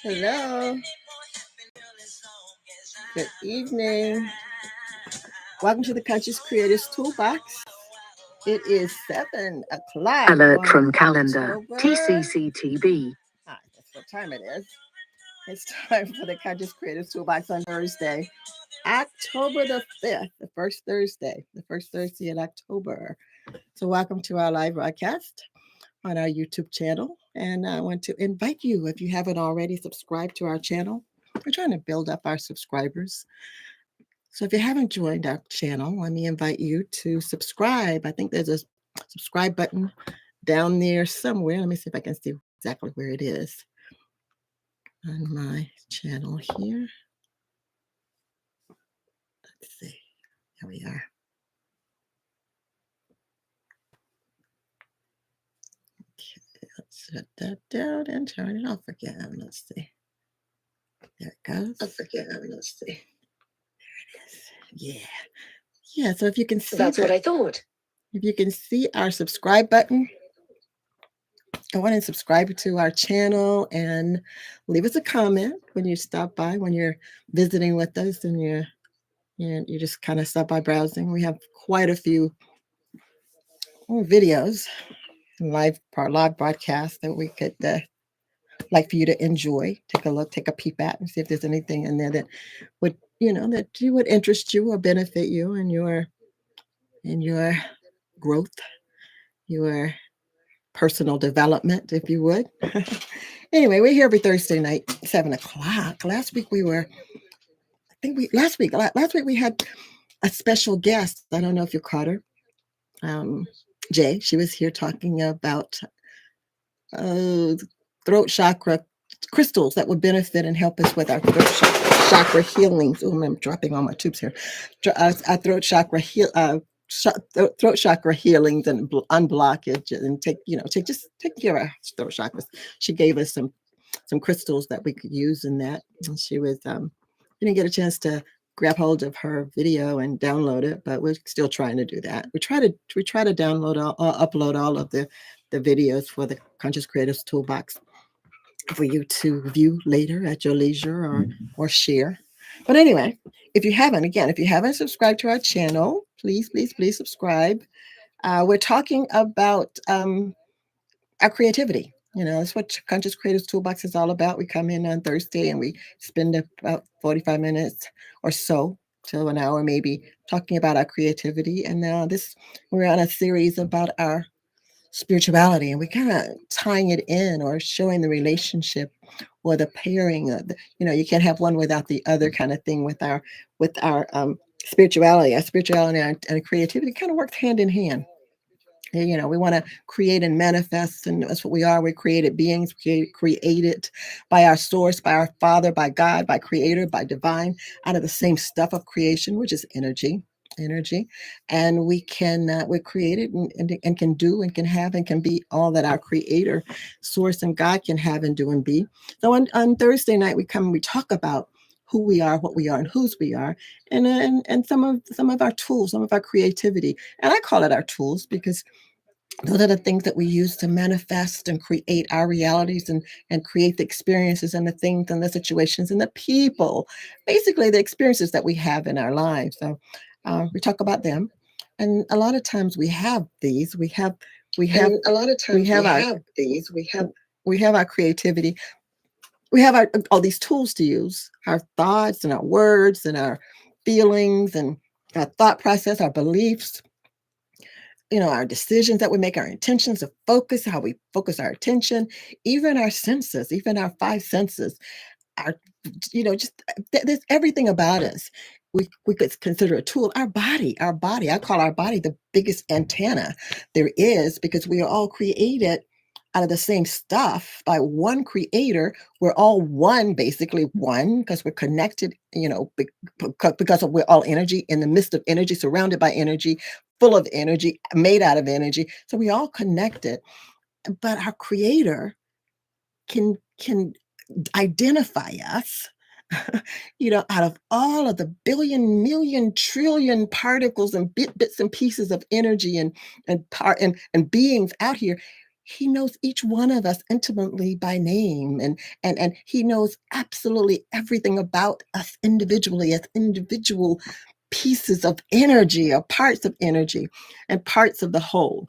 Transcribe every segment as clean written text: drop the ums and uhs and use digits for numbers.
Hello. Good evening. Welcome to the Conscious Creators ToolBox. It is 7 o'clock. Alert from calendar. TCCTB. That's what time it is. It's time for the Conscious Creators ToolBox on Thursday, October the 5th, the first Thursday in October. So welcome to our live broadcast on our YouTube channel. And I want to invite you, if you haven't already, subscribe to our channel. We're trying to build up our subscribers. So if you haven't joined our channel, let me invite you to subscribe. I think there's a subscribe button down there somewhere. Let me see if I can see exactly where it is on my channel here. Let's see. Here we are. Okay, let's set that down and turn it off again. Let's see. There it goes. Off again. Let's see. There it is. Yeah. So if you can see, That's what I thought. If you can see our subscribe button, go on and subscribe to our channel and leave us a comment when you stop by, when you're visiting with us and you just kind of stop by browsing. We have quite a few videos, live broadcasts that we could like for you to enjoy. Take a look, take a peep at, and see if there's anything in there that would interest you or benefit you in your growth, your personal development, if you would. Anyway, we're here every Thursday night, 7 o'clock. Last week we had a special guest. I don't know if you caught her. Jay, she was here talking about throat chakra crystals that would benefit and help us with our throat chakra healings. Oh, I'm dropping all my tubes here. Our throat chakra throat chakra healings and unblockage, and take care of our throat chakras. She gave us some crystals that we could use in that, and she was didn't get a chance to grab hold of her video and download it, but we're still trying to do that. We try to download upload all of the videos for the Conscious Creators Toolbox for you to view later at your leisure or share. But anyway, if you haven't subscribed to our channel, please subscribe. We're talking about our creativity. That's what Conscious Creators Toolbox is all about. We come in on Thursday and we spend about 45 minutes or so to an hour maybe talking about our creativity. And now we're on a series about our spirituality, and we kind of tying it in or showing the relationship or the pairing of you can't have one without the other kind of thing with our spirituality. Our spirituality and creativity kind of works hand in hand. We want to create and manifest, and that's what we are. We're created beings, created by our source, by our Father, by God, by Creator, by Divine, out of the same stuff of creation, which is energy. And we're created and can do and can have and can be all that our Creator, Source, and God can have and do and be. So on Thursday night we talk about who we are, what we are, and whose we are, and some of our tools, some of our creativity. And I call it our tools because those are the things that we use to manifest and create our realities and create the experiences and the things and the situations and the people, basically the experiences that we have in our lives. So we talk about them, and a lot of times we have these. We have our creativity. We have all these tools to use, our thoughts and our words and our feelings and our thought process, our beliefs, our decisions that we make, our intentions of focus, how we focus our attention, even our senses, even our five senses, there's everything about us. We could consider a tool. Our body. I call our body the biggest antenna there is, because we are all created out of the same stuff by one Creator. We're all one, basically one, because we're connected, because we're all energy, in the midst of energy, surrounded by energy, full of energy, made out of energy. So we all connected. But our Creator can identify us, out of all of the billion, million, trillion particles and bits and pieces of energy and beings out here. He knows each one of us intimately by name, and he knows absolutely everything about us individually as individual pieces of energy or parts of energy and parts of the whole.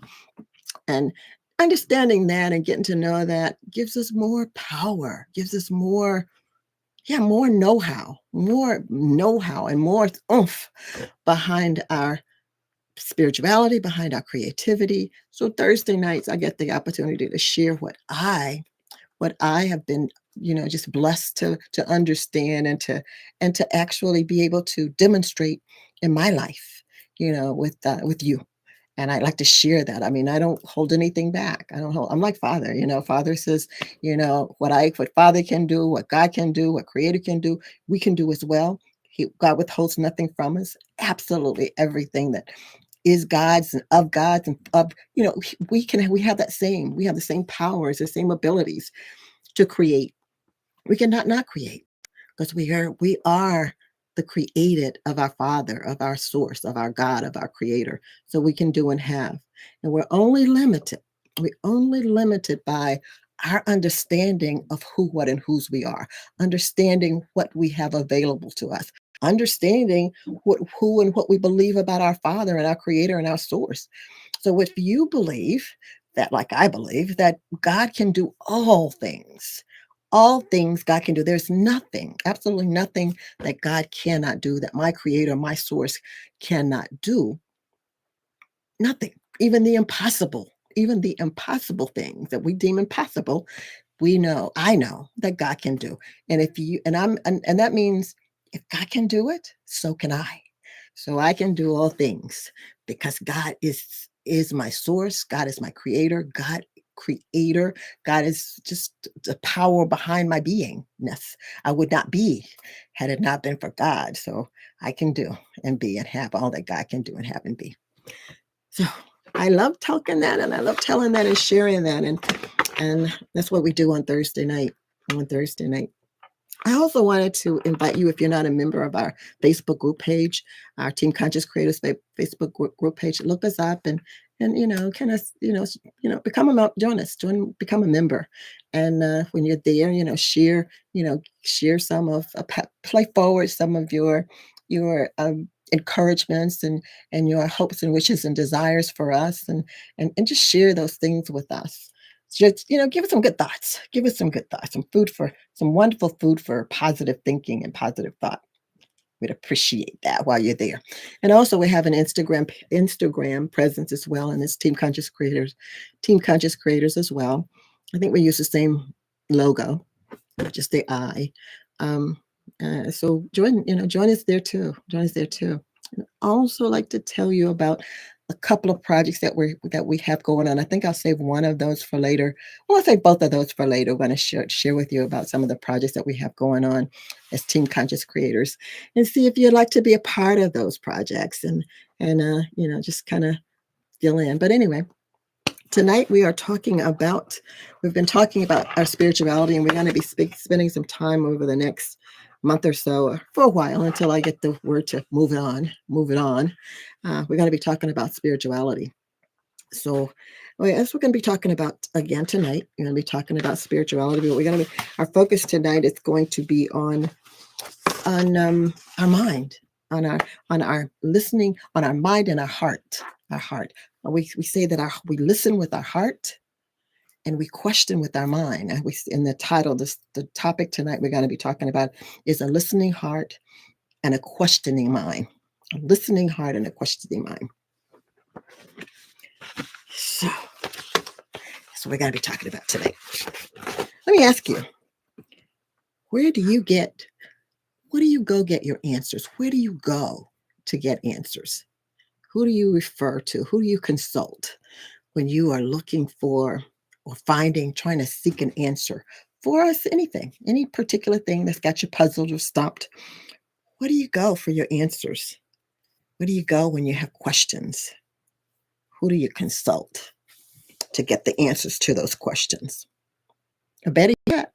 And understanding that and getting to know that gives us more power, gives us more, yeah, more know-how and more oomph behind our spirituality, behind our creativity. So Thursday nights, I get the opportunity to share what I have been, just blessed to understand and to actually be able to demonstrate in my life, with you. And I like to share that. I mean, I don't hold anything back. I don't hold. I'm like Father. Father says, what Father can do, what God can do, what Creator can do, we can do as well. God withholds nothing from us. Absolutely everything that is God's and of God's and of, we have the same powers, the same abilities to create. We cannot not create because we are the created of our Father, of our source, of our God, of our Creator. So we can do and have. And we're only limited by our understanding of who, what, and whose we are, understanding what we have available to us, understanding who and what we believe about our Father and our Creator and our source. So if you believe that, like I believe, that God can do all things God can do. There's nothing, absolutely nothing that God cannot do, that my Creator, my source cannot do. Nothing. Even the impossible things that we deem impossible, I know that God can do. And if you and that means if God can do it, so can I. So I can do all things because God is my source, God is my creator, God is just the power behind my beingness. I would not be had it not been for God. So I can do and be and have all that God can do and have and be. So I love talking that, and I love telling that and sharing that, and that's what we do on Thursday night. On Thursday night. I also wanted to invite you, if you're not a member of our Facebook group page, our Team Conscious Creators Facebook group page, look us up and kind of join us, become a member, and when you're there, share some of play forward some of your encouragements and your hopes and wishes and desires for us, and just share those things with us. Just give us some good thoughts. Give us some good thoughts, some wonderful food for positive thinking and positive thought. We'd appreciate that while you're there. And also, we have an Instagram presence as well, and it's Team Conscious Creators as well. I think we use the same logo, just the I. So join us there too. Join us there too. I also like to tell you about a couple of projects that we have going on. I think I'll save one of those for later. Well, I'll save both of those for later. I'm going to share with you about some of the projects that we have going on as Team Conscious Creators, and see if you'd like to be a part of those projects and just kind of fill in. But anyway, tonight we've been talking about our spirituality, and we're going to be spending some time over the next month or so, for a while, until I get the word to move it on. We're going to be talking about spirituality. So as we're going to be talking about again tonight, we're going to be talking about spirituality, but our focus tonight is going to be on our mind, on our listening, on our mind and our heart. We say that we listen with our heart and we question with our mind. And in the title, the topic tonight we're going to be talking about is a listening heart and a questioning mind. A listening heart and a questioning mind. So that's what we're going to be talking about today. Let me ask you, what do you go get your answers? Where do you go to get answers? Who do you refer to? Who do you consult when you are looking for or trying to seek an answer for anything, any particular thing that's got you puzzled or stumped? Where do you go for your answers? Where do you go when you have questions? Who do you consult to get the answers to those questions? Or better yet,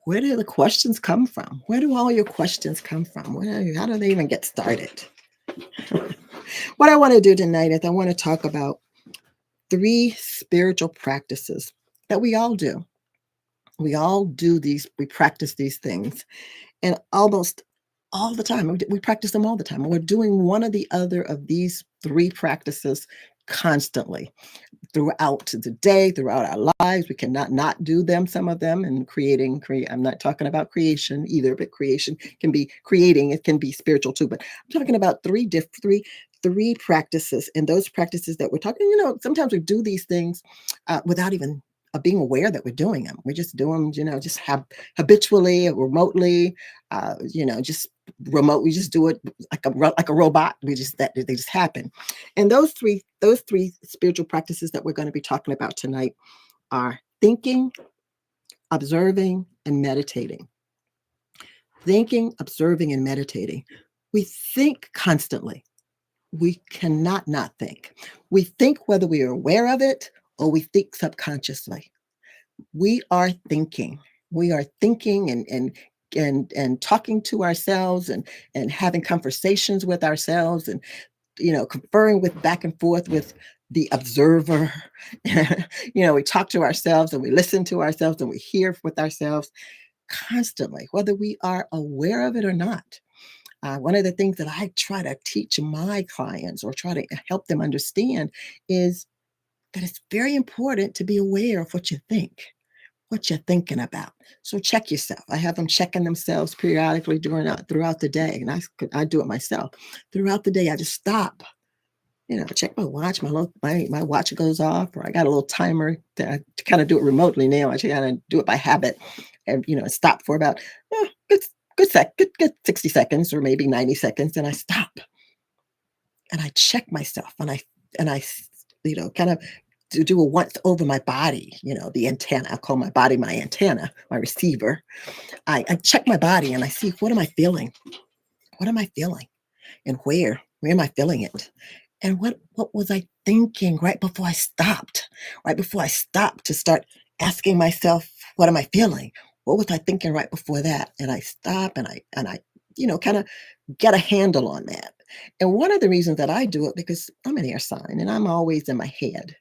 where do the questions come from? Where do all your questions come from? How do they even get started? What I want to do tonight is I want to talk about 3 spiritual practices that we all do. We all do these, we practice these things, and almost all the time, we practice them all the time. We're doing one or the other of these 3 practices constantly throughout the day, throughout our lives. We cannot not do them, some of them, and I'm not talking about creation either, but creation can be creating, it can be spiritual too. But I'm talking about three practices, and those practices that we're talking, sometimes we do these things without even being aware that we're doing them. We just do them, just have habitually, remotely, just remote. We just do it like a robot. They just happen. And those three spiritual practices that we're going to be talking about tonight are thinking, observing, and meditating. Thinking, observing, and meditating. We think constantly. We cannot not think. We think whether we are aware of it or we think subconsciously. We are thinking. We are thinking and talking to ourselves and having conversations with ourselves and conferring with back and forth with the observer. We talk to ourselves and we listen to ourselves and we hear with ourselves constantly, whether we are aware of it or not. One of the things that I try to teach my clients or try to help them understand is that it's very important to be aware of what you think, what you're thinking about. So check yourself. I have them checking themselves periodically throughout the day, and I do it myself. Throughout the day, I just stop. Check my watch. My watch goes off, or I got a little timer to kind of do it remotely now. I kind of do it by habit, and stop for about good 60 seconds or maybe 90 seconds, and I stop and I check myself, and I kind of to do a once over my body. The antenna. I call my body my antenna, my receiver. I check my body and I see, what am I feeling? What am I feeling? And where am I feeling it? And what was I thinking right before I stopped? Right before I stopped to start asking myself, what am I feeling? What was I thinking right before that? And I stop and I kind of get a handle on that. And one of the reasons that I do it, because I'm an air sign and I'm always in my head.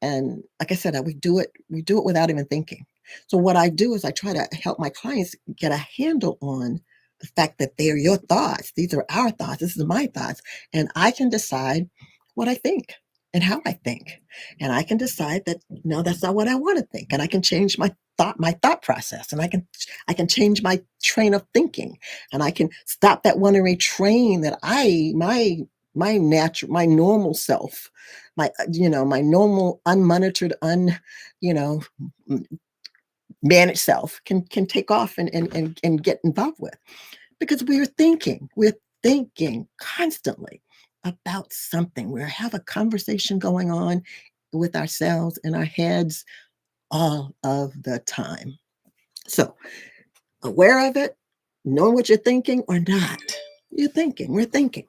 And like I said, we do it without even thinking. So what I do is I try to help my clients get a handle on the fact that they are your thoughts. These are our thoughts. This is my thoughts. And I can decide what I think and how I think. And I can decide that, no, that's not what I want to think. And I can change my thought process. And I can change my train of thinking. And I can stop that one-way train that my normal self, my normal unmonitored, you know, managed self can take off and get involved with, because we're thinking constantly about something. We have a conversation going on with ourselves in our heads all of the time. So aware of it, knowing what you're thinking or not. We're thinking.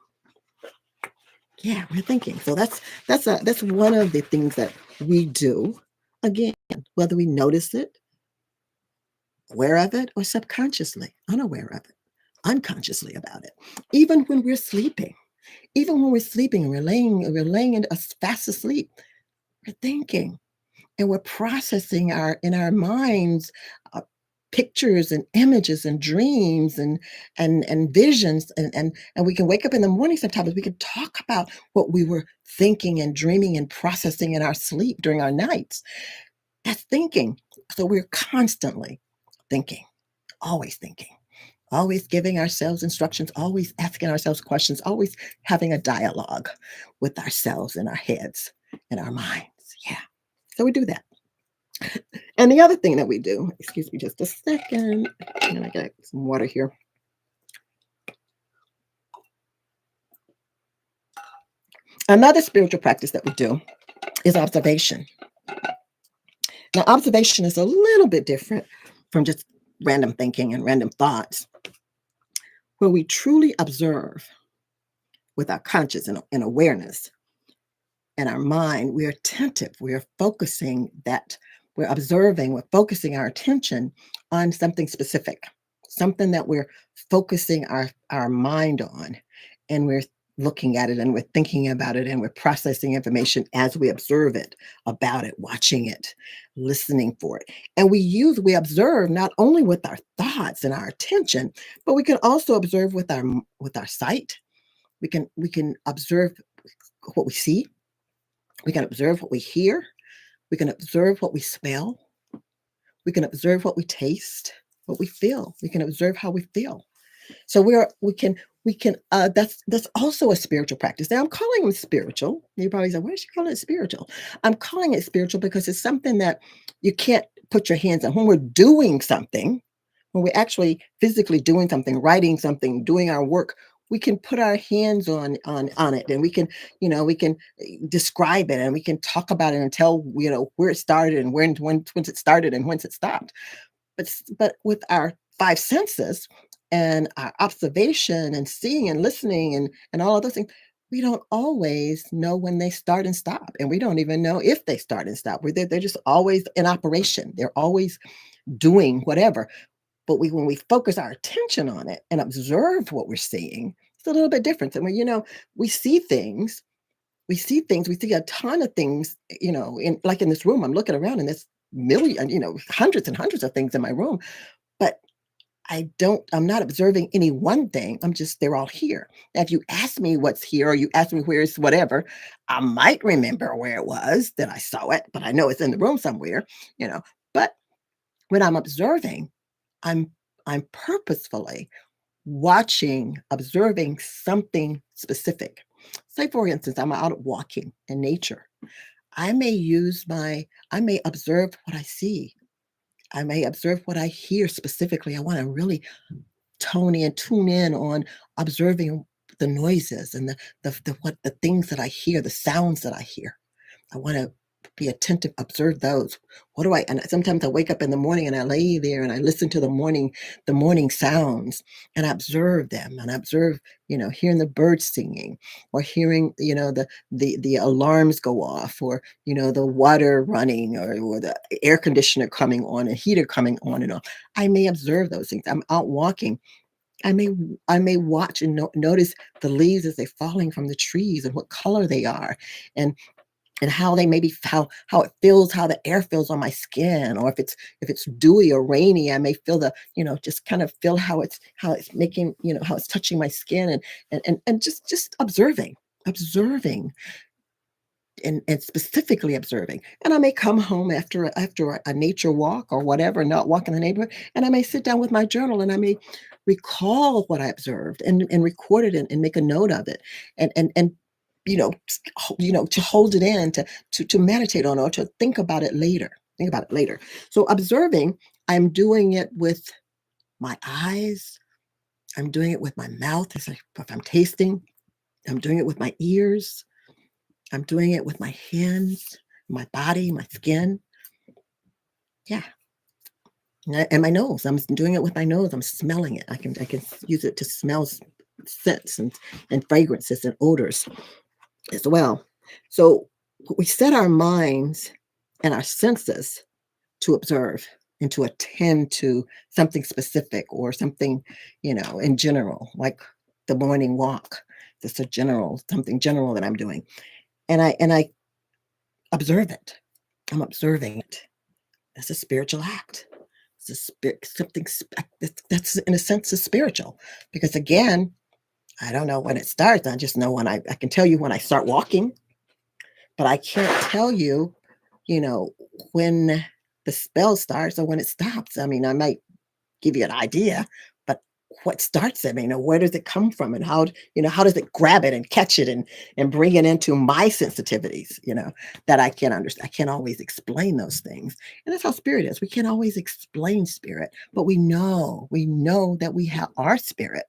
Yeah, we're thinking. So that's one of the things that we do. Again, whether we notice it, aware of it, or subconsciously unaware of it, unconsciously about it. Even when we're sleeping, and we're laying fast asleep, we're thinking and we're processing in our minds uh, pictures and images and dreams and visions, and we can wake up in the morning sometimes. We can talk about what we were thinking and dreaming and processing in our sleep during our nights. That's thinking. So we're constantly thinking, always thinking, always giving ourselves instructions, always asking ourselves questions, always having a dialogue with ourselves in our heads, in our minds. Yeah. So we do that. And the other thing that we do, excuse me just a second, and I got some water here. Another spiritual practice that we do is observation. Now, observation is a little bit different from just random thinking and random thoughts, where we truly observe with our conscious and awareness and our mind. We're attentive, we're focusing that, we're observing, we're focusing our attention on something specific, something that we're focusing our mind on. And looking at it and we're thinking about it and we're processing information as we observe it, about it, watching it, listening for it. And we observe not only with our thoughts and our attention, but we can also observe with our sight. We can observe what we see. We can observe what we hear. We can observe what we smell. We can observe what we taste, what we feel. We can observe how we feel. So we can that's also a spiritual practice. Now I'm calling it spiritual. You probably say, why is she calling it spiritual? I'm calling it spiritual because it's something that you can't put your hands on. When we're doing something, when we're actually physically doing something, writing something, doing our work, we can put our hands on it, and we can describe it, and we can talk about it and tell where it started and when it started and when it stopped. But with our five senses and our observation and seeing and listening and all of those things, we don't always know when they start and stop, and we don't even know if they start and stop. They're just always in operation. They're always doing whatever. But when we focus our attention on it and observe what we're seeing, it's a little bit different. And we see things, we see a ton of things, in this room. I'm looking around and there's hundreds and hundreds of things in my room, but I'm not observing any one thing. They're all here. Now, if you ask me what's here, or you ask me where it's whatever, I might remember where it was that I saw it, but I know it's in the room somewhere, you know. But when I'm observing, I'm I'm purposefully observing something specific. Say, for instance, I'm out walking in nature. I may observe what I see. I may observe what I hear specifically. I want to really tune in on observing the noises and the things that I hear, the sounds that I hear. I want to be attentive, observe those. And sometimes I wake up in the morning and I lay there and I listen to the morning sounds, and I observe them, and I observe, hearing the birds singing, or hearing, the alarms go off, or, the water running, or the air conditioner coming on and heater coming on and off. I may observe those things. I'm out walking. I may I may watch and notice the leaves as they're falling from the trees and what color they are, and how they maybe how it feels, how the air feels on my skin, or if it's dewy or rainy, I may feel just kind of feel how it's making, how it's touching my skin, and just observing, and specifically observing. And I may come home after a nature walk or whatever, not walk in the neighborhood, and I may sit down with my journal, and I may recall what I observed, and record it, and make a note of it, and to hold it in, to meditate on it, or to think about it later. Think about it later. So observing, I'm doing it with my eyes. I'm doing it with my mouth, as if I'm tasting. I'm doing it with my ears. I'm doing it with my hands, my body, my skin. Yeah. And my nose. I'm doing it with my nose. I'm smelling it. I can use it to smell scents and fragrances and odors as well. So we set our minds and our senses to observe and to attend to something specific, or something, in general, like the morning walk. Just something general that I'm doing. And I observe it. I'm observing it. That's a spiritual act. It's a spirit, that's in a sense is spiritual, because again, I don't know when it starts. I just know I can tell you when I start walking, but I can't tell you, you know, when the spell starts or when it stops. I mean, I might give you an idea, but what starts it? Where does it come from, and how does it grab it and catch it, and bring it into my sensitivities, that I can't understand. I can't always explain those things. And that's how spirit is. We can't always explain spirit, but we know that we have our spirit.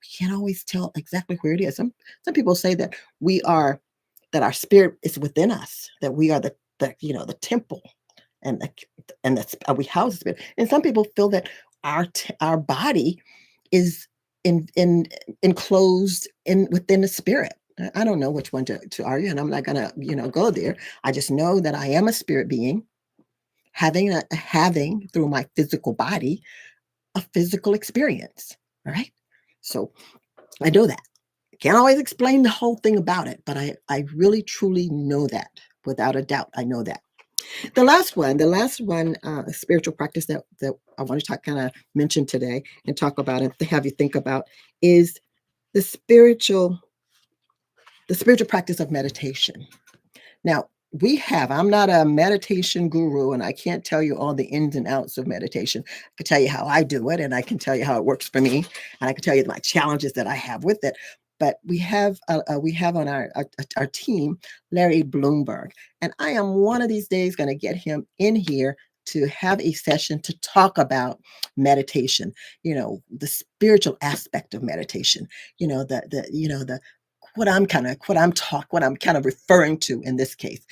We can't always tell exactly where it is. Some people say that our spirit is within us, that we are the temple, and we house the spirit. And some people feel that our body is enclosed within the spirit. I don't know which one to argue, and I'm not gonna go there. I just know that I am a spirit being, having through my physical body a physical experience. All right, so I know that. Can't always explain the whole thing about it, but I really truly know that. Without a doubt, I know that. The last one, spiritual practice that I want to kind of mention today and talk about and to have you think about is the spiritual practice of meditation. Now, I'm not a meditation guru, and I can't tell you all the ins and outs of meditation. I can tell you how I do it, and I can tell you how it works for me, and I can tell you my challenges that I have with it. But we have on our team Larry Bloomberg, and I am one of these days going to get him in here to have a session to talk about meditation. The spiritual aspect of meditation. The what I'm kind of referring to in this case,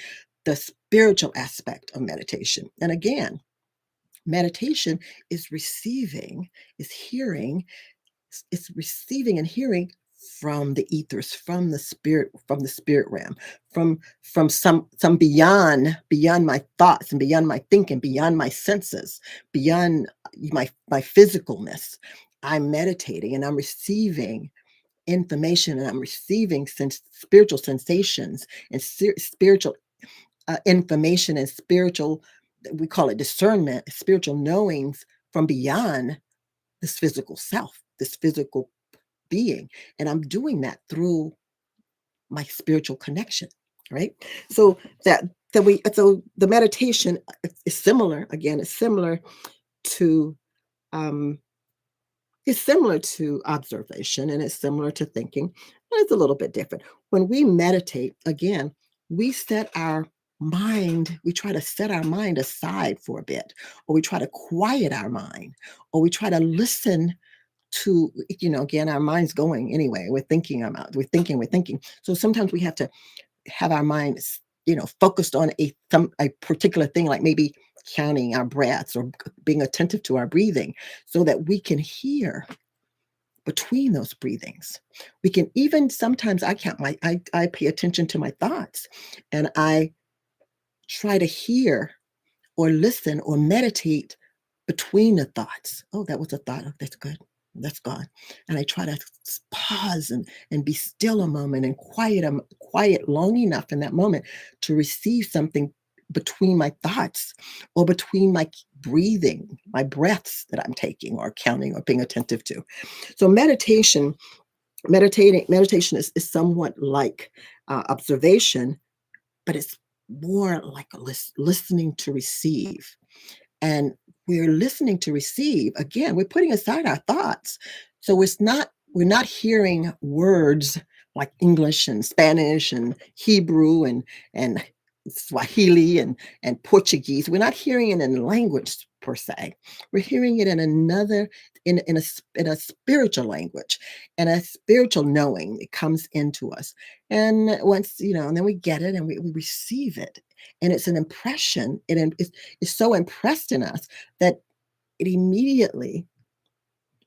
the spiritual aspect of meditation. And again, meditation is receiving and hearing from the ethers, from the spirit realm, from some beyond my thoughts and beyond my thinking, beyond my senses, beyond my physicalness. I'm meditating and I'm receiving information, and I'm receiving spiritual sensations and spiritual information and spiritual, we call it discernment, spiritual knowings from beyond this physical self, this physical being. And I'm doing that through my spiritual connection, right? So the meditation is similar. Again, to um, it's similar to observation, and it's similar to thinking, but it's a little bit different. When we meditate, again, we try to set our mind aside for a bit, or we try to quiet our mind, or we try to listen to, again, our mind's going anyway. We're thinking. So sometimes we have to have our minds, focused on a particular thing, like maybe counting our breaths or being attentive to our breathing, so that we can hear between those breathings. We can even sometimes I pay attention to my thoughts, and I try to hear or listen or meditate between the thoughts. Oh, that was a thought. Oh, that's good. That's gone. And I try to pause and be still a moment and quiet long enough in that moment to receive something between my thoughts, or between my breathing, my breaths that I'm taking or counting or being attentive to. So meditation is somewhat like observation, but it's more like listening to receive. And we're listening to receive. Again, we're putting aside our thoughts. So we're not hearing words like English and Spanish and Hebrew and Swahili and Portuguese. We're not hearing it in language per se. We're hearing it in another, in a spiritual language, and a spiritual knowing. It comes into us. And once, and then we get it and we receive it. And it's an impression. It's so impressed in us that it immediately,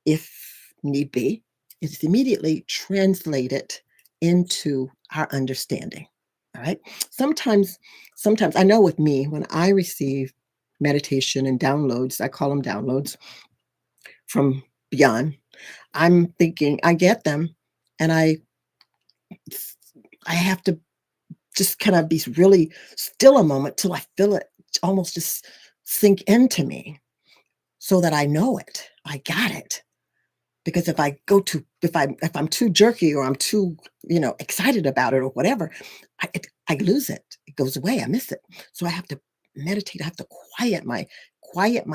if need be, it's immediately translated into our understanding. All right. Sometimes, I know with me, when I receive meditation and downloads, I call them downloads from beyond, I'm thinking I get them, and I have to just kind of be really still a moment till I feel it almost just sink into me, so that I know it. I got it. Because if I'm too jerky, or I'm too, excited about it or whatever, I lose it. It goes away. I miss it. So I have to meditate. I have to quiet my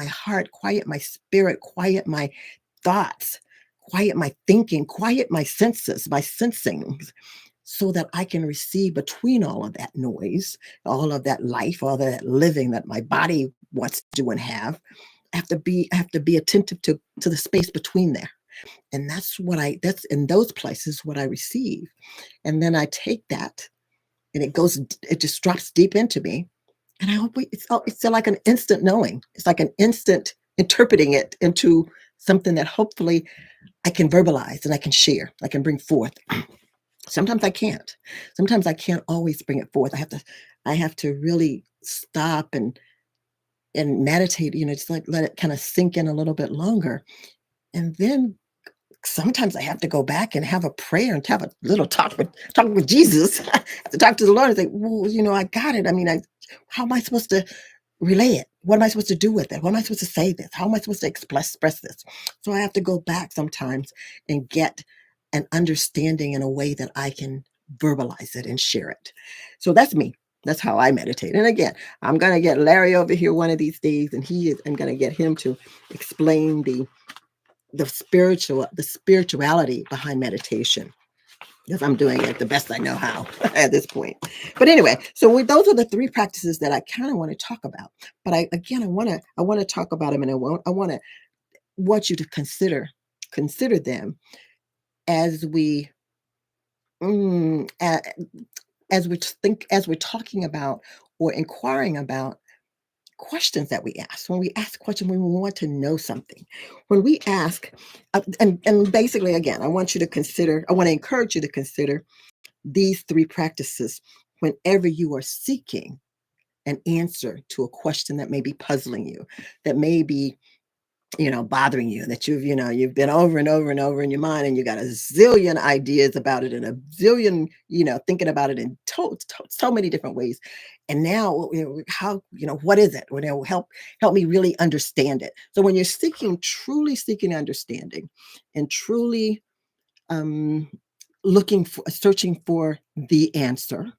heart, quiet my spirit, quiet my thoughts, quiet my thinking, quiet my senses, my sensings, so that I can receive between all of that noise, all of that life, all of that living that my body wants to do and have. I have to be attentive to the space between there. And that's in those places what I receive. And then I take that, and it just drops deep into me. And it's like an instant knowing. It's like an instant interpreting it into something that hopefully I can verbalize and I can share, I can bring forth. Sometimes I can't. Sometimes I can't always bring it forth. I have to really stop and meditate, just like let it kind of sink in a little bit longer. And then sometimes I have to go back and have a prayer and have a little talk with Jesus. I have to talk to the Lord and say, well, I got it. I mean, how am I supposed to relay it? What am I supposed to do with it? What am I supposed to say this? How am I supposed to express this? So I have to go back sometimes and get an understanding in a way that I can verbalize it and share it. So that's me. That's how I meditate. And again, I'm going to get Larry over here one of these days, and I'm going to get him to explain the spirituality behind meditation, because I'm doing it the best I know how at this point. But anyway, so those are the three practices that I kind of want to talk about. But I want to talk about them, and I want you to consider them as we as we're talking about or inquiring about questions that we ask. When we ask questions, when we want to know something, when we ask, and basically, again, I want to encourage you to consider these three practices whenever you are seeking an answer to a question that may be puzzling you, that may be bothering you, that you've been over and over and over in your mind, and you got a zillion ideas about it, and a zillion thinking about it in so many different ways. And now, how what is it? Help me really understand it. So when you're truly seeking understanding, and truly searching for the answer,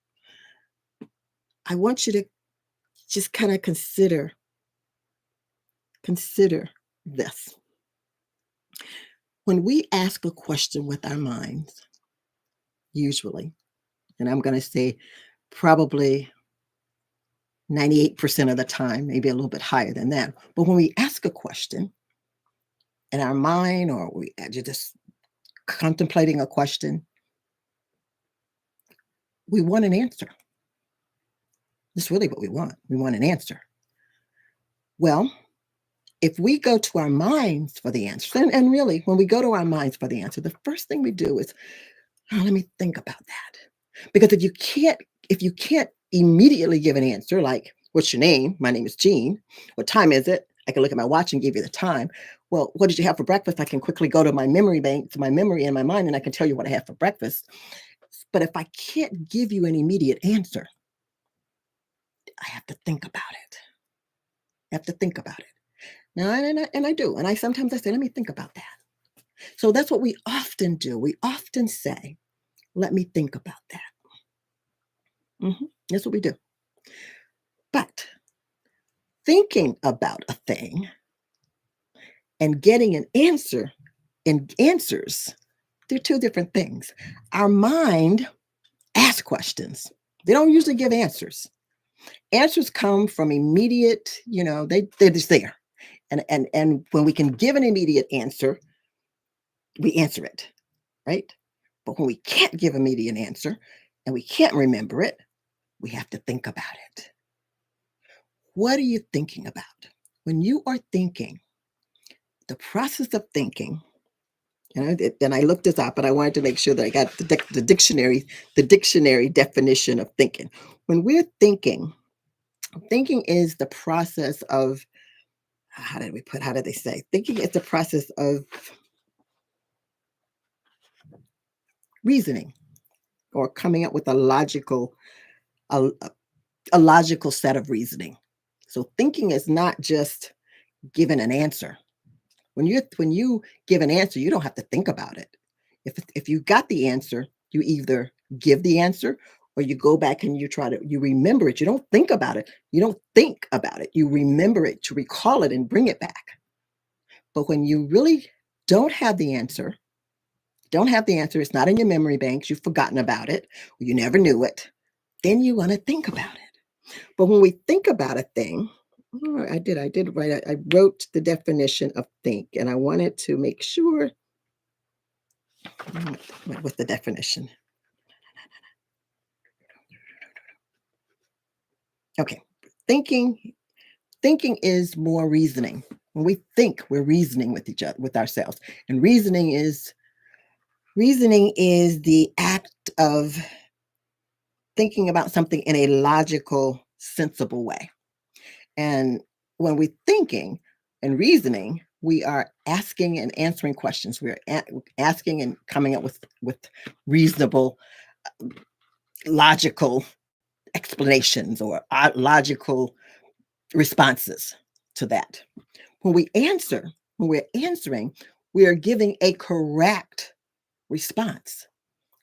I want you to just kind of consider this. When we ask a question with our minds, usually, and I'm going to say probably 98% of the time, maybe a little bit higher than that. But when we ask a question in our mind, or you're just contemplating a question, we want an answer. That's really what we want. We want an answer. Well, if we go to our minds for the answer, and really, when we go to our minds for the answer, the first thing we do is, let me think about that. Because if you can't immediately give an answer, like, what's your name? My name is Jean. What time is it? I can look at my watch and give you the time. Well, what did you have for breakfast? I can quickly go to my memory bank, to my memory in my mind, and I can tell you what I had for breakfast. But if I can't give you an immediate answer, I have to think about it. I have to think about it. Now, and I do. And sometimes I say, let me think about that. So that's what we often do. We often say, let me think about that. That's what we do. But thinking about a thing and getting an answer and answers, they're two different things. Our mind asks questions. They don't usually give answers. Answers come from immediate, they're just there. And when we can give an immediate answer, we answer it, right? But when we can't give an immediate answer and we can't remember it, we have to think about it. What are you thinking about? When you are thinking, the process of thinking, and I looked this up, but I wanted to make sure that I got the dictionary definition of thinking. When we're thinking is the process of, how did they say? Thinking is the process of reasoning, or coming up with a logical set of reasoning. So thinking is not just giving an answer. When you give an answer, you don't have to think about it. If you got the answer, you either give the answer, or you go back and you remember it. You don't think about it. You don't think about it. You remember it, to recall it and bring it back. But when you really don't have the answer, it's not in your memory banks, you've forgotten about it, or you never knew it, then you want to think about it. But when we think about a thing, I wrote the definition of think, and I wanted to make sure with the definition. Okay. Thinking is more reasoning. When we think, we're reasoning with each other, with ourselves. And reasoning is the act of thinking about something in a logical, sensible way. And when we're thinking and reasoning, we are asking and answering questions. We're asking and coming up with reasonable, logical explanations or logical responses to that. When we're answering, we are giving a correct response.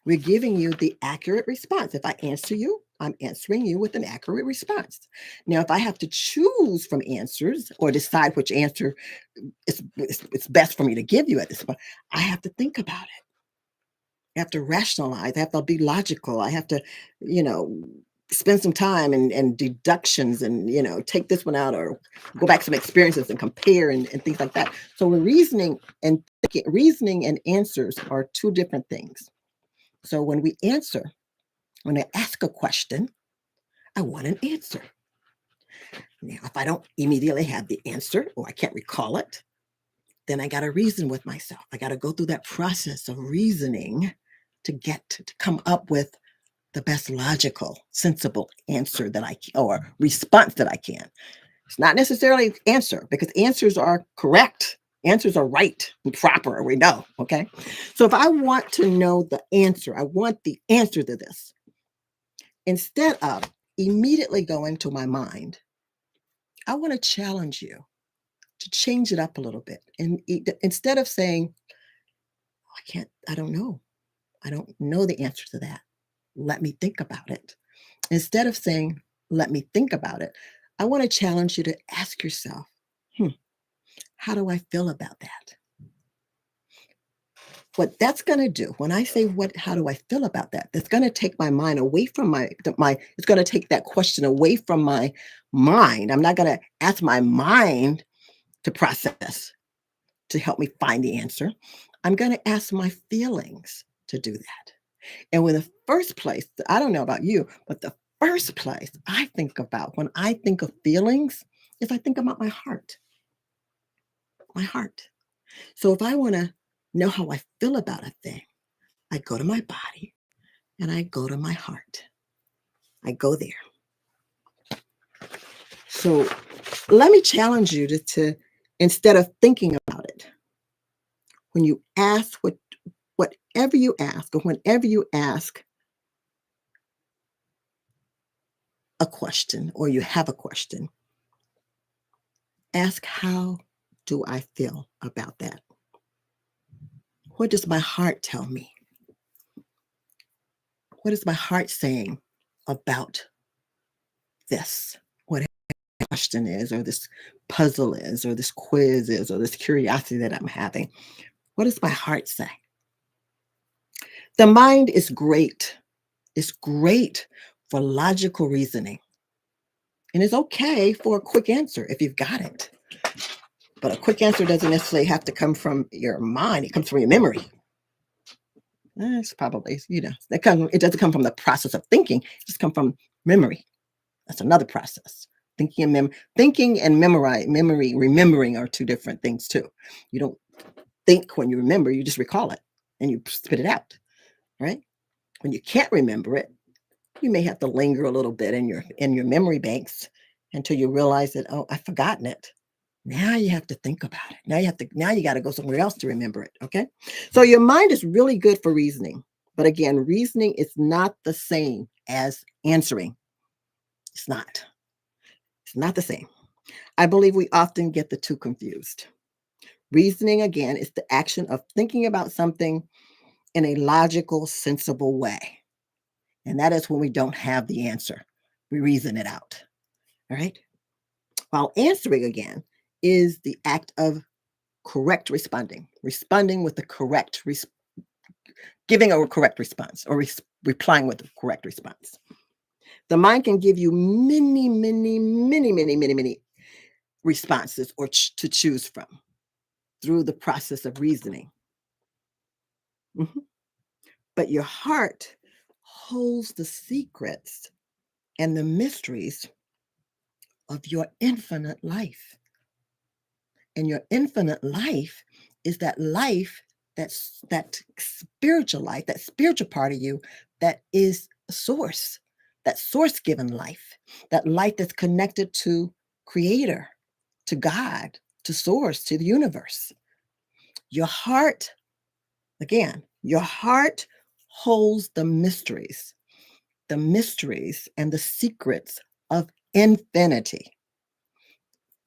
We're giving you the accurate response. If I answer you, I'm answering you with an accurate response. Now, if I have to choose from answers or decide which answer it's best for me to give you at this point, I have to think about it. I have to rationalize. I have to be logical. I have to, spend some time and deductions and, take this one out or go back some experiences and compare and things like that. So reasoning and answers are two different things. So when I ask a question, I want an answer. Now, if I don't immediately have the answer or I can't recall it, then I got to reason with myself. I got to go through that process of reasoning to come up with the best logical, sensible answer or response that I can. It's not necessarily answer, because answers are correct. Answers are right and proper, we know, okay? So if I want to know the answer, I want the answer to this. Instead of immediately going to my mind, I want to challenge you to change it up a little bit. And instead of saying, I don't know the answer to that. Let me think about it. Instead of saying, let me think about it, I want to challenge you to ask yourself, how do I feel about that? What that's going to do, when I say how do I feel about that, that's going to take my mind away from it's going to take that question away from my mind. I'm not going to ask my mind to process, to help me find the answer. I'm going to ask my feelings to do that. And in the first place, I don't know about you, but the first place I think about when I think of feelings is I think about my heart. My heart. So if I want to know how I feel about a thing, I go to my body and I go to my heart. I go there. So let me challenge you to instead of thinking about it, when you ask whatever you ask, or whenever you ask a question or you have a question, ask, how do I feel about that? What does my heart tell me? What is my heart saying about this? Whatever the question is, or this puzzle is, or this quiz is, or this curiosity that I'm having. What does my heart say? The mind is great. It's great for logical reasoning. And it's okay for a quick answer if you've got it. But a quick answer doesn't necessarily have to come from your mind. It comes from your memory. It's probably, it doesn't come from the process of thinking. It just comes from memory. That's another process. Thinking and remembering are two different things too. You don't think when you remember, you just recall it and you spit it out, right? When you can't remember it, you may have to linger a little bit in your memory banks until you realize that, oh, I've forgotten it. Now you have to think about it. Now you got to go somewhere else to remember it. Okay. So your mind is really good for reasoning. But again, reasoning is not the same as answering. It's not. It's not the same. I believe we often get the two confused. Reasoning, again, is the action of thinking about something in a logical, sensible way. And that is when we don't have the answer. We reason it out. All right. While answering, again, is the act of correct responding with the correct, giving a correct response, or replying with the correct response. The mind can give you many, many, many, many, many, many responses or to choose from through the process of reasoning. But your heart holds the secrets and the mysteries of your infinite life. And your infinite life is that life, that spiritual life, that spiritual part of you that is a source, that source-given life, that life that's connected to Creator, to God, to source, to the universe. Your heart, again, your heart holds the mysteries and the secrets of infinity.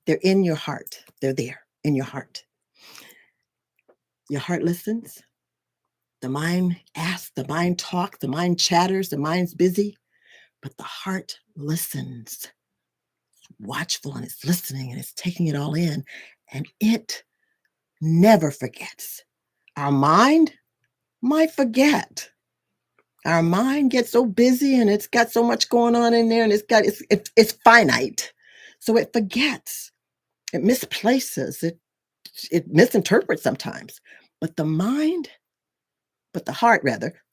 They're in your heart. They're there in your heart. Your heart listens. The mind asks, the mind talks, the mind chatters, the mind's busy, but the heart listens. It's watchful and it's listening and it's taking it all in, and it never forgets. Our mind might forget. Our mind gets so busy and it's got so much going on in there, and it's finite. So it forgets. It misplaces. It misinterprets sometimes. But the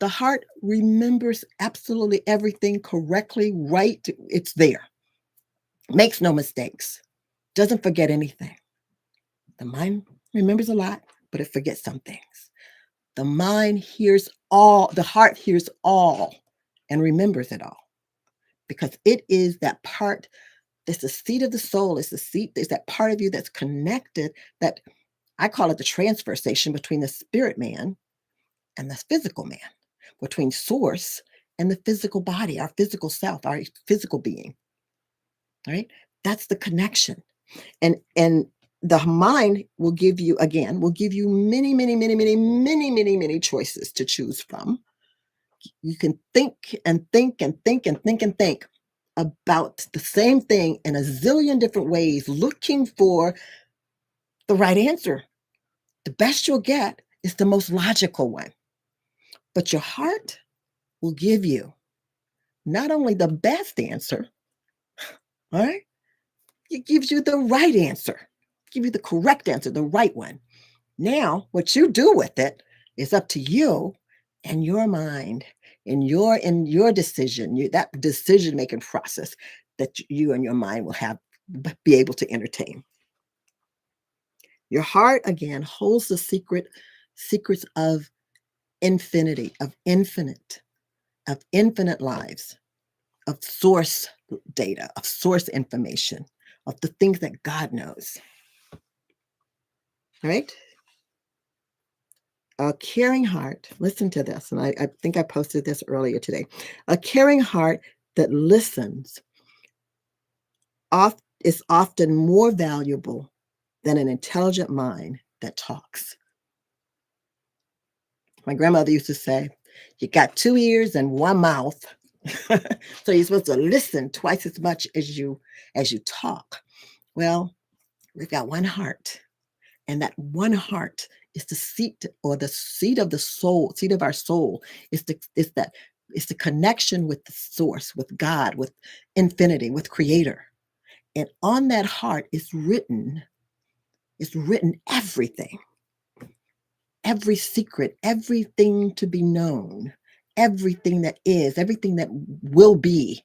heart remembers absolutely everything correctly, right. It's there. Makes no mistakes. Doesn't forget anything. The mind remembers a lot, but it forgets some things. The mind hears all, the heart hears all and remembers it all, because it is that part that's the seat of the soul. It's that part of you that's connected, that I call it the transfer station between the spirit man and the physical man, between source and the physical body, our physical self, our physical being. Right? That's the connection. And the mind will give you many, many, many, many, many, many, many choices to choose from. You can think and think and think and think and think about the same thing in a zillion different ways, looking for the right answer. The best you'll get is the most logical one. But your heart will give you not only the best answer, all right? It gives you the right answer, give you the correct answer, the right one. Now, what you do with it is up to you and your mind, in your decision, that decision-making process that you and your mind will be able to entertain. Your heart, again, holds the secrets of infinity, of infinite lives, of source data, of source information, of the things that God knows. Right? A caring heart, listen to this, and I think I posted this earlier today. A caring heart that listens is often more valuable than an intelligent mind that talks. My grandmother used to say, you got 2 ears and 1 mouth. So you're supposed to listen twice as much as you talk. Well, we've got one heart, and that one heart is the seat, or the seat of the soul, seat of our soul. It's the connection with the source, with God, with infinity, with creator. And on that heart is written everything, every secret, everything to be known, everything that is, everything that will be,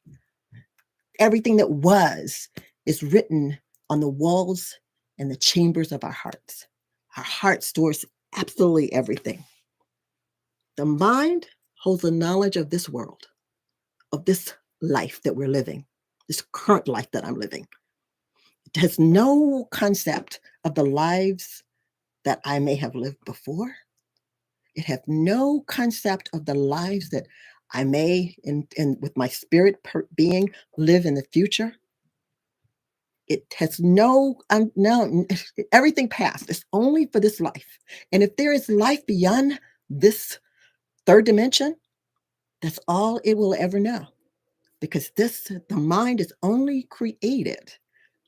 everything that was, is written on the walls and the chambers of our hearts. Our heart stores absolutely everything. The mind holds the knowledge of this world, of this life that we're living, this current life that I'm living. It has no concept of the lives that I may have lived before. It has no concept of the lives that I may, with my spirit being, live in the future. It has no, everything passed. It's only for this life. And if there is life beyond this third dimension, that's all it will ever know. Because the mind is only created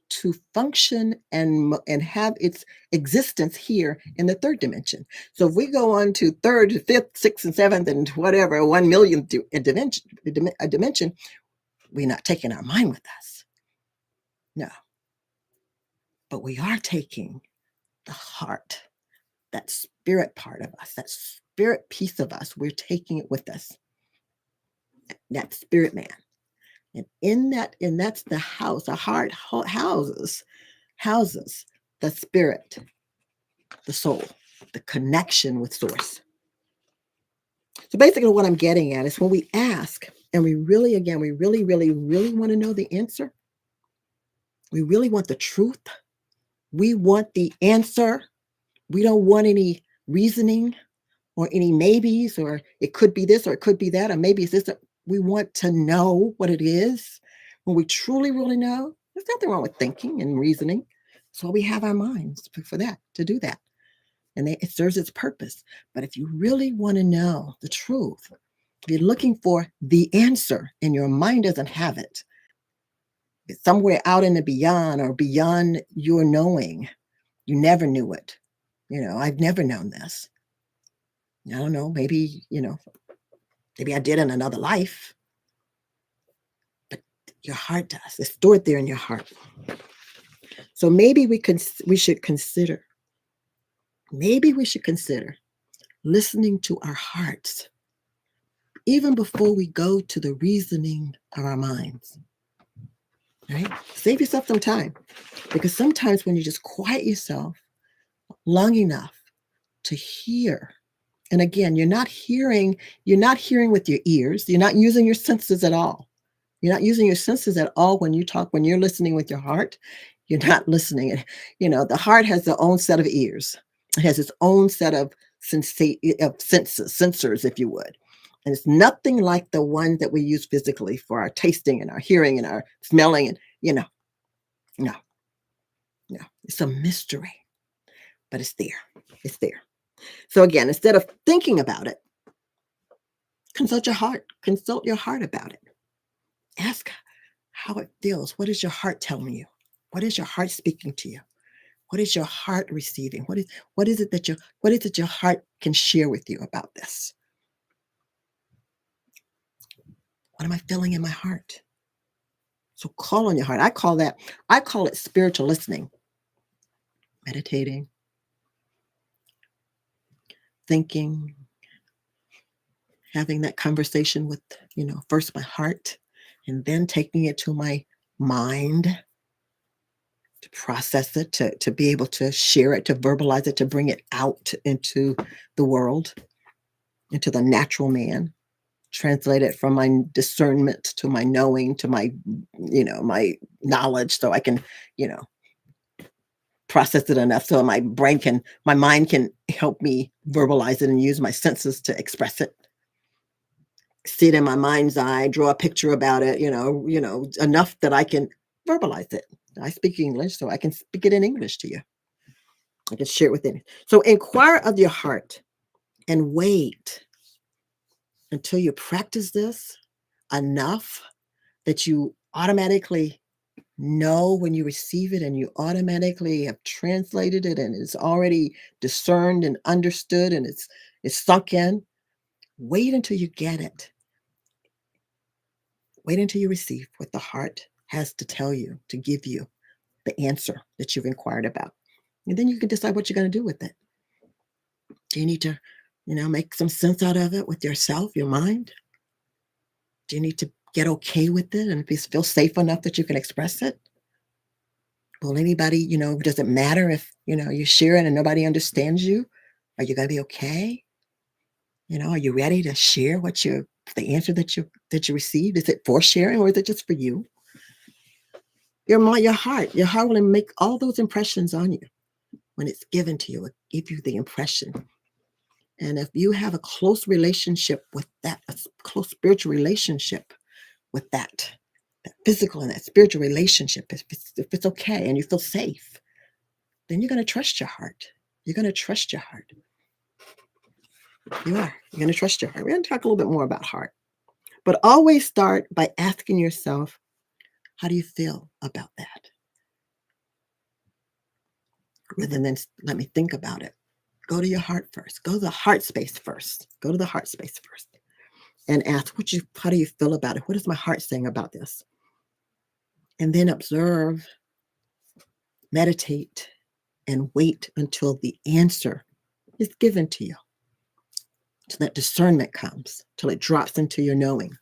to function and have its existence here in the third dimension. So if we go on to third, fifth, sixth, and seventh, and whatever, 1 millionth dimension, we're not taking our mind with us. No. But we are taking the heart, that spirit part of us, that spirit piece of us. We're taking it with us. That spirit man. And that's the house. The heart houses the spirit, the soul, the connection with source. So basically what I'm getting at is, when we ask, and we really want to know the answer, we really want the truth, We want the answer. We don't want any reasoning or any maybes, or it could be this or it could be that, or maybe it's this. We want to know what it is. When we truly, really know, there's nothing wrong with thinking and reasoning. So we have our minds for that, to do that. And it serves its purpose. But if you really want to know the truth, if you're looking for the answer and your mind doesn't have it, it's somewhere out in the beyond or beyond your knowing. You never knew it. I've never known this. I don't know, maybe I did in another life, but your heart does. It's stored there in your heart. So maybe we should consider listening to our hearts even before we go to the reasoning of our minds. Right? Save yourself some time, because sometimes when you just quiet yourself long enough to hear, and again, you're not hearing with your ears. You're not using your senses at all. You're not using your senses at all when you talk. When you're listening with your heart, you're not listening. The heart has its own set of ears. It has its own set of sensors, if you would. And it's nothing like the ones that we use physically for our tasting and our hearing and our smelling. And, no. It's a mystery, but it's there. It's there. So again, instead of thinking about it, consult your heart. Consult your heart about it. Ask how it feels. What is your heart telling you? What is your heart speaking to you? What is your heart receiving? What is it your heart can share with you about this? What am I feeling in my heart? So call on your heart. I call it spiritual listening. Meditating, thinking, having that conversation with, first my heart, and then taking it to my mind to process it, to be able to share it, to verbalize it, to bring it out into the world, into the natural man, translate it from my discernment to my knowing, to my, my knowledge, so I can, process it enough so my mind can help me verbalize it and use my senses to express it. See it in my mind's eye, draw a picture about it, enough that I can verbalize it. I speak English, so I can speak it in English to you. I can share it with you. So inquire of your heart and wait until you practice this enough that you automatically know when you receive it, and you automatically have translated it, and it's already discerned and understood, and it's sunk in. Wait until you get it. Wait until you receive what the heart has to tell you, to give you the answer that you've inquired about. And then you can decide what you're going to do with it. Do you need to, make some sense out of it with yourself, your mind? Do you need to get okay with it and feel safe enough that you can express it? Will anybody, does it matter if, you share it and nobody understands you? Are you going to be okay? Are you ready to share the answer that you received? Is it for sharing, or is it just for you? Your heart will make all those impressions on you when it's given to you. It give you the impression. And if you have a close relationship with that, a close spiritual relationship with that physical and that spiritual relationship, if it's okay and you feel safe, then you're going to trust your heart. You're going to trust your heart. You are. You're going to trust your heart. We're going to talk a little bit more about heart. But always start by asking yourself, how do you feel about that? Rather than let me think about it. Go to your heart first. Go to the heart space first. Go to the heart space first. And ask, how do you feel about it? What is my heart saying about this? And then observe, meditate, and wait until the answer is given to you. Till that discernment comes, till it drops into your knowing.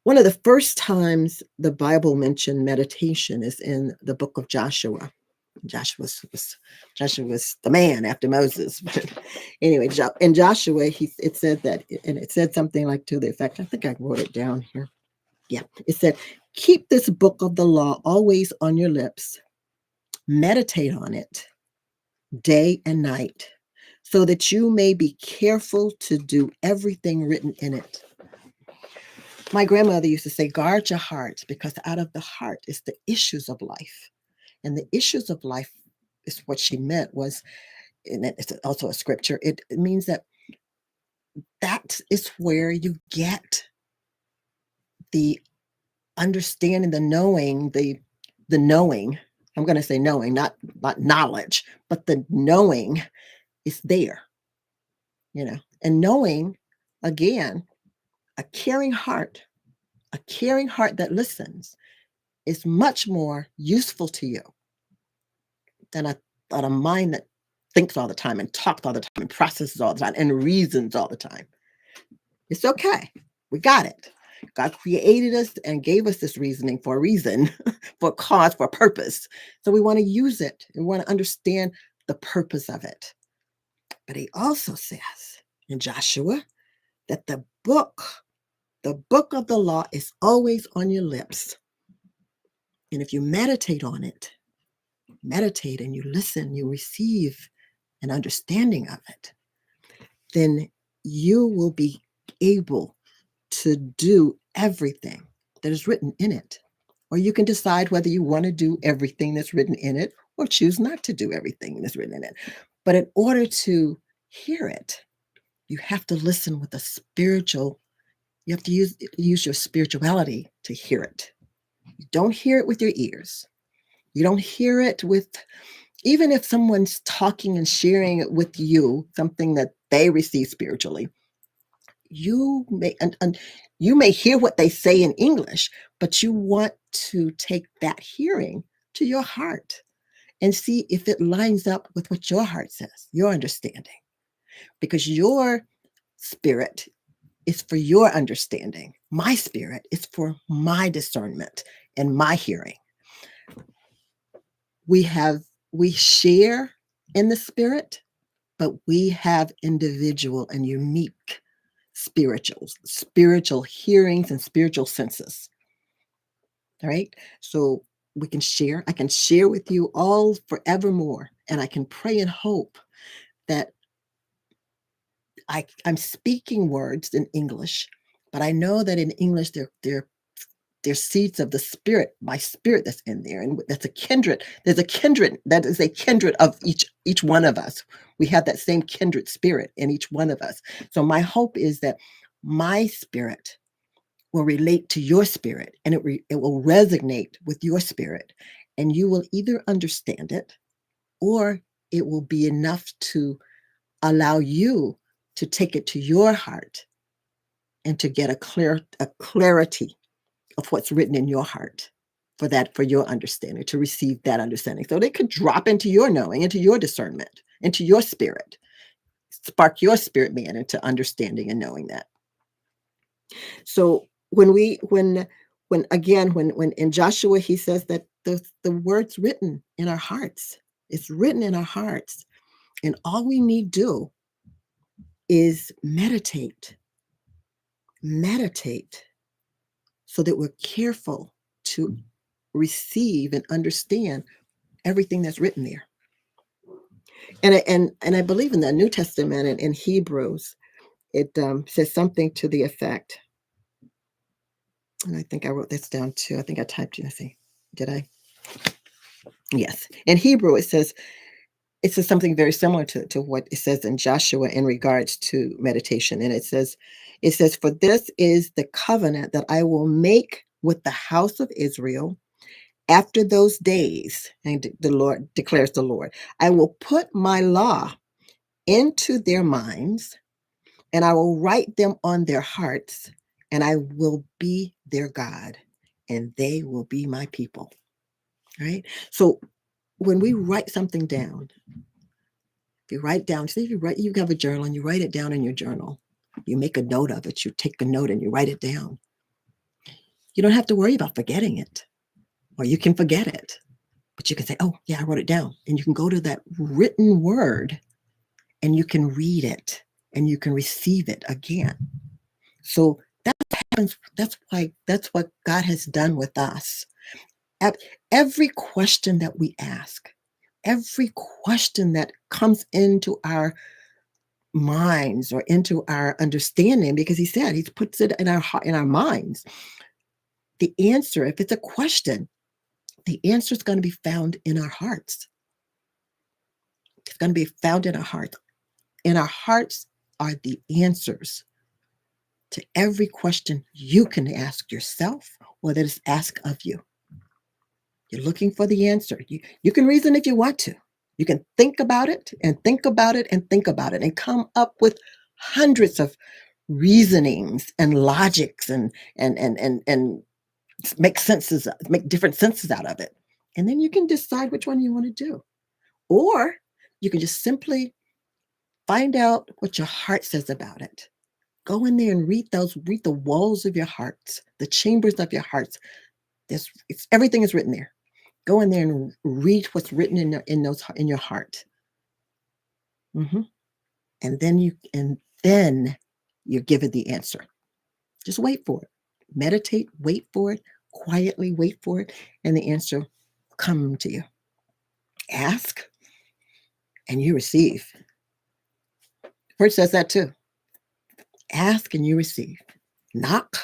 One of the first times the Bible mentioned meditation is in the book of Joshua. Joshua was the man after Moses. Anyway, in Joshua, it said that, and it said something like to the effect, I think I wrote it down here. Yeah, it said, keep this book of the law always on your lips. meditate on it day and night, so that you may be careful to do everything written in it. My grandmother used to say, guard your heart, because out of the heart is the issues of life. And the issues of life is what she meant was, and it's also a scripture, it means that is where you get the understanding, the knowing, the knowing. I'm going to say knowing, not knowledge, but the knowing is there, and knowing, again, a caring heart that listens is much more useful to you than a mind that thinks all the time and talks all the time and processes all the time and reasons all the time. It's okay. We got it. God created us and gave us this reasoning for a reason, for a cause, for a purpose. So we want to use it. We want to understand the purpose of it. But he also says in Joshua that the book of the law is always on your lips. And if you meditate on it, meditate and you listen, you receive an understanding of it, then you will be able to do everything that is written in it. Or you can decide whether you want to do everything that's written in it or choose not to do everything that's written in it. But in order to hear it, you have to listen with a spiritual, you have to use your spirituality to hear it. You don't hear it with your ears. You don't hear it with, even if someone's talking and sharing it with you, something that they receive spiritually, you may hear what they say in English, but you want to take that hearing to your heart and see if it lines up with what your heart says, your understanding. Because your spirit is for your understanding. My spirit is for my discernment and my hearing. We share in the spirit, but we have individual and unique spiritual hearings and spiritual senses. All right. So we can share. I can share with you all forevermore. And I can pray and hope that I'm speaking words in English, but I know that in English they're seeds of the spirit, my spirit that's in there. And that's a kindred. There's a kindred. That is a kindred of each one of us. We have that same kindred spirit in each one of us. So my hope is that my spirit will relate to your spirit, and it will resonate with your spirit, and you will either understand it, or it will be enough to allow you to take it to your heart and to get a clarity of what's written in your heart for your understanding, to receive that understanding. So they could drop into your knowing, into your discernment, into your spirit, spark your spirit man into understanding and knowing that. So when in Joshua, he says that the word's written in our hearts. It's written in our hearts. And all we need do is meditate so that we're careful to receive and understand everything that's written there. And I believe in the New Testament and in Hebrews, it says something to the effect. And I think I wrote this down too. I think I typed it. Let's see. Did I? Yes. In Hebrew, it says something very similar to what it says in Joshua in regards to meditation. And it says, for this is the covenant that I will make with the house of Israel after those days. And the Lord declares the Lord, I will put my law into their minds, and I will write them on their hearts, and I will be their God, and they will be my people. Right? So when we write something down, if you write down, say you have a journal and you write it down in your journal, you make a note of it, you take a note and you write it down. You don't have to worry about forgetting it, or you can forget it, but you can say, oh yeah, I wrote it down. And you can go to that written word and you can read it and you can receive it again. So that happens. That's what God has done with us. Every question that we ask, every question that comes into our minds or into our understanding, because he said he puts it in our heart, in our minds. The answer, if it's a question, the answer is going to be found in our hearts. It's going to be found in our hearts. And our hearts are the answers to every question you can ask yourself or that is asked of you. You're looking for the answer. You can reason if you want to. You can think about it and think about it and think about it and come up with hundreds of reasonings and logics and make different senses out of it. And then you can decide which one you want to do. Or you can just simply find out what your heart says about it. Go in there and read the walls of your hearts, the chambers of your hearts. Everything is written there. Go in there and read what's written in your heart. Mm-hmm. And then you're given the answer. Just wait for it. Meditate, wait for it, quietly wait for it, and the answer will come to you. Ask and you receive. The word says that too. Ask and you receive. Knock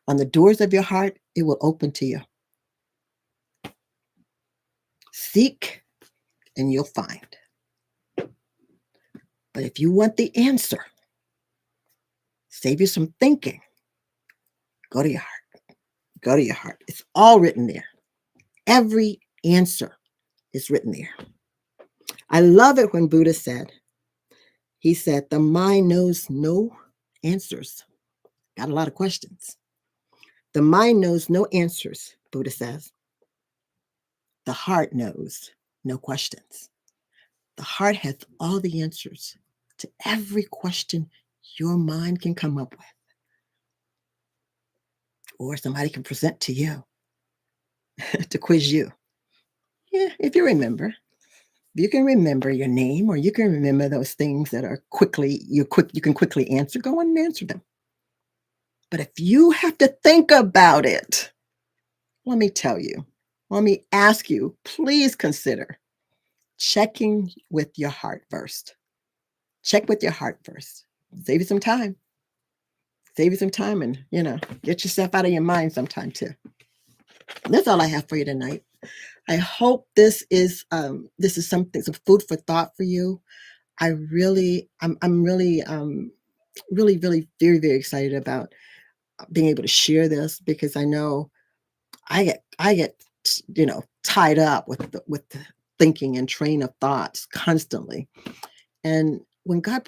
on the doors of your heart, it will open to you. Seek and you'll find. But if you want the answer, save you some thinking, go to your heart. Go to your heart. It's all written there. Every answer is written there. I love it when Buddha said, he said, the mind knows no answers. Got a lot of questions. The mind knows no answers, Buddha says. The heart knows no questions. The heart has all the answers to every question your mind can come up with, or somebody can present to you to quiz you. Yeah, if you remember. You can remember your name, or you can remember those things that are you can quickly answer. Go on and answer them. But if you have to think about it, let me tell you, let me ask you, please consider checking with your heart first. Check with your heart first. Save you some time. Save you some time and, get yourself out of your mind sometime too. That's all I have for you tonight. I hope this is some food for thought for you. I'm really really very, very excited about being able to share this, because I know I get tied up with the thinking and train of thoughts constantly. And when God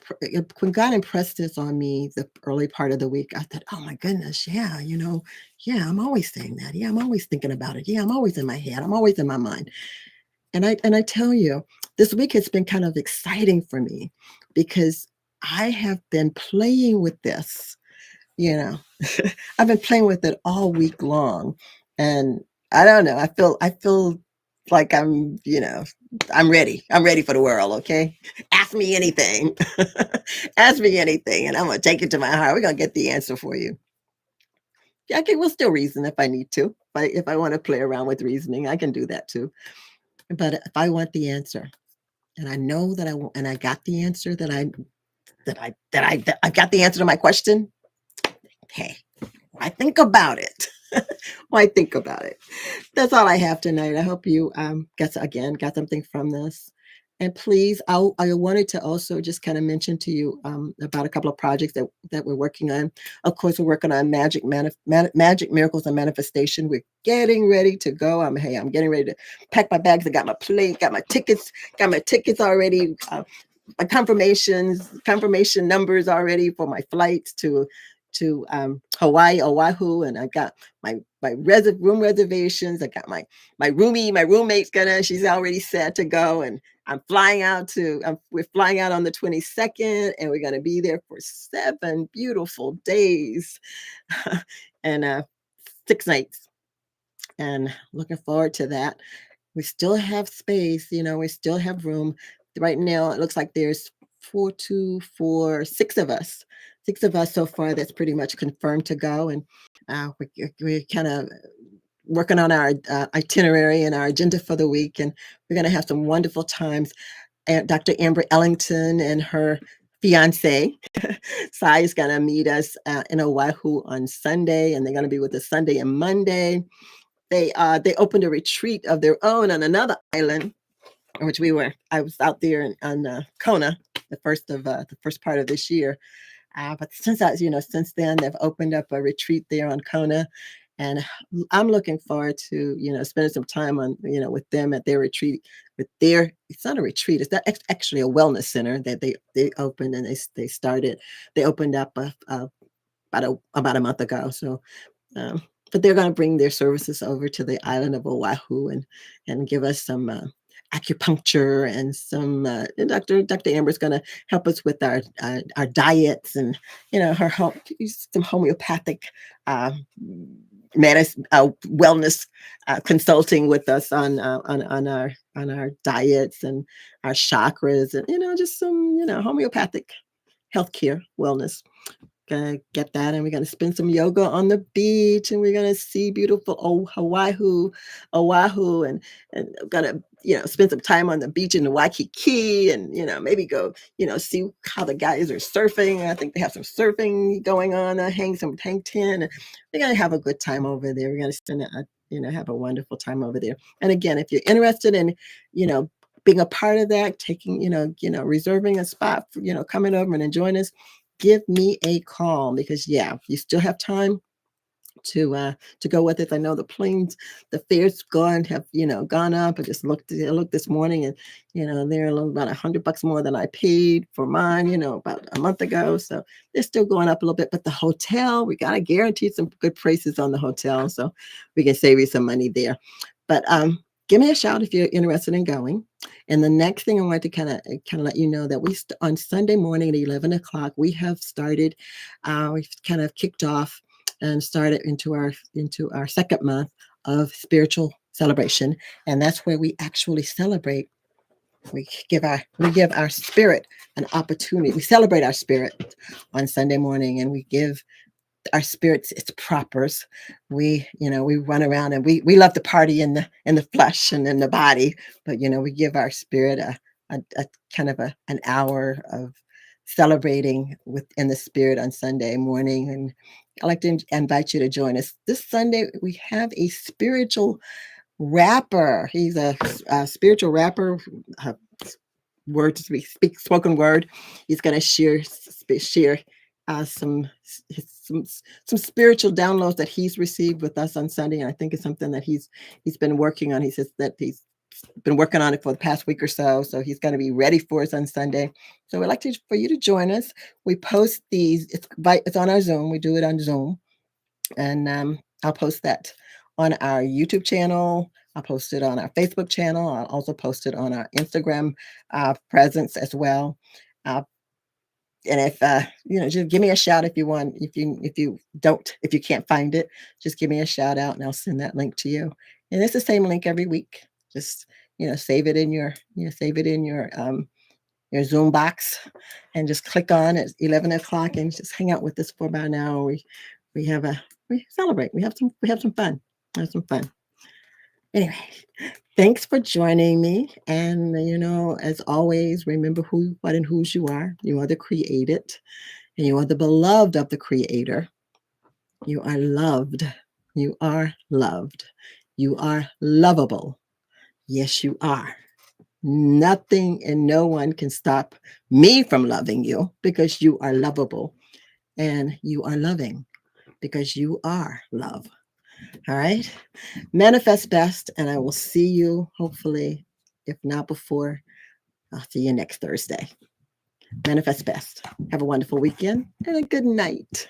impressed this on me the early part of the week, I thought, oh my goodness, yeah, I'm always saying that. Yeah, I'm always thinking about it. Yeah, I'm always in my head. I'm always in my mind. And I tell you, this week has been kind of exciting for me, because I have been playing with this, I've been playing with it all week long. And I don't know, I feel like I'm ready. I'm ready for the world, okay? Ask me anything. Ask me anything, and I'm going to take it to my heart. We're going to get the answer for you. Yeah, okay, we'll still reason if I need to. If I want to play around with reasoning, I can do that too. But if I want the answer, and I know that I got the answer I got the answer to my question, hey, why think about it? Why think about it? That's all I have tonight. I hope you got something from this. And please, I wanted to also just kind of mention to you about a couple of projects that we're working on. Of course, we're working on magic, miracles, and manifestation. We're getting ready to go. I'm getting ready to pack my bags. I got my plane, got my tickets already. My confirmation numbers already for my flights to Hawaii, Oahu, and I got my room reservations. I got my roommate's she's already set to go, and we're flying out on the 22nd, and we're gonna be there for 7 beautiful days and 6 nights, and looking forward to that. We still have space, we still have room. Right now, it looks like there's 6 of us. 6 of us so far. That's pretty much confirmed to go, and we're kind of working on our itinerary and our agenda for the week, and we're going to have some wonderful times. And Dr. Amber Ellington and her fiance, Sai, is going to meet us in Oahu on Sunday, and they're going to be with us Sunday and Monday. They opened a retreat of their own on another island, which I was out there on Kona the first part of this year. But since then they've opened up a retreat there on Kona, and I'm looking forward to spending some time with them at their retreat. It's not a retreat; it's actually a wellness center that they opened, and they opened up about a month ago. So but they're going to bring their services over to the island of Oahu and give us some acupuncture and some. And Dr. Amber is going to help us with our diets and some homeopathic medicine, wellness consulting with us on our diets and our chakras and just some homeopathic healthcare wellness. Gonna get that, and we're gonna spend some yoga on the beach, and we're gonna see beautiful Oahu, and gonna spend some time on the beach in Waikiki, and maybe go see how the guys are surfing. I think they have some surfing going on. Hang 10. And we're gonna have a good time over there. We're gonna spend have a wonderful time over there. And again, if you're interested in being a part of that, taking reserving a spot for coming over and enjoying us, give me a call, because you still have time to go with it. I know the fares gone up. I just looked this morning, and they're about $100 more than I paid for mine about a month ago. So they're still going up a little bit. But the hotel, we got to guarantee some good prices on the hotel, so we can save you some money there. But give me a shout if you're interested in going. And the next thing I want to kind of let you know that on Sunday morning at 11 o'clock, we have started, we've kind of kicked off and started into our second month of spiritual celebration. And that's where we actually celebrate. We give our spirit an opportunity. We celebrate our spirit on Sunday morning, and we give our spirits its propers. We run around, and we love to party in the flesh and in the body, but we give our spirit a kind of an hour of celebrating within the spirit on Sunday morning. And I'd like to invite you to join us this Sunday. We have a spiritual rapper. He's a spiritual rapper, spoken word. He's going to share some spiritual downloads that he's received with us on Sunday. And I think it's something that he's been working on. He says that he's been working on it for the past week or so. So he's going to be ready for us on Sunday. So we'd like for you to join us. We post these. It's on our Zoom. We do it on Zoom, and I'll post that on our YouTube channel. I'll post it on our Facebook channel. I'll also post it on our Instagram presence as well. And if just give me a shout if you want. If you can't find it, just give me a shout out, and I'll send that link to you. And it's the same link every week. Just save it in your your Zoom box, and just click on at 11 o'clock and just hang out with us for about an hour. We celebrate. We have some fun. Have some fun. Anyway, thanks for joining me. And as always, remember who, what, and whose you are. You are the created, and you are the beloved of the Creator. You are loved. You are loved. You are lovable. Yes, you are. Nothing and no one can stop me from loving you, because you are lovable, and you are loving because you are love. All right. Manifest best, and I will see you, hopefully, if not before, I'll see you next Thursday. Manifest best. Have a wonderful weekend and a good night.